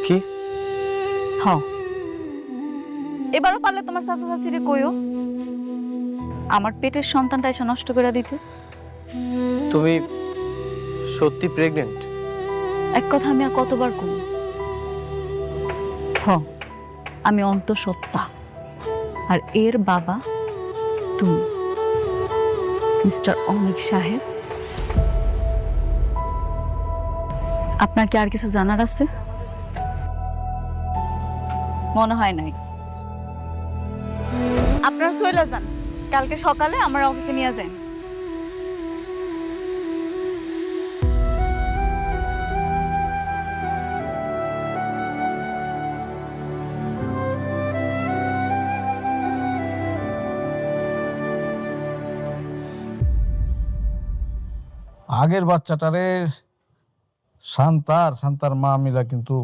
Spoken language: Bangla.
কি? হ, এবারও পারলে তোমার চাচা চাচিরে কইও আমার পেটের সন্তানটা এসে নষ্ট করে দিতে। তুমি সত্যি প্রেগনেন্ট? এক কথা আমি আর কতবার কই? হ, আমি অন্তঃসত্ত্বা, আর এর বাবা তুমি, মিস্টার অমিক সাহেব। আপনার কি আর কিছু জানার আছে? মনে হয় নাই। আপনারা চলে যান, কালকে সকালে আমার অফিসে নিয়ে যান। আগের বাচ্চাটারে শান্তার মা মিলা কিন্তু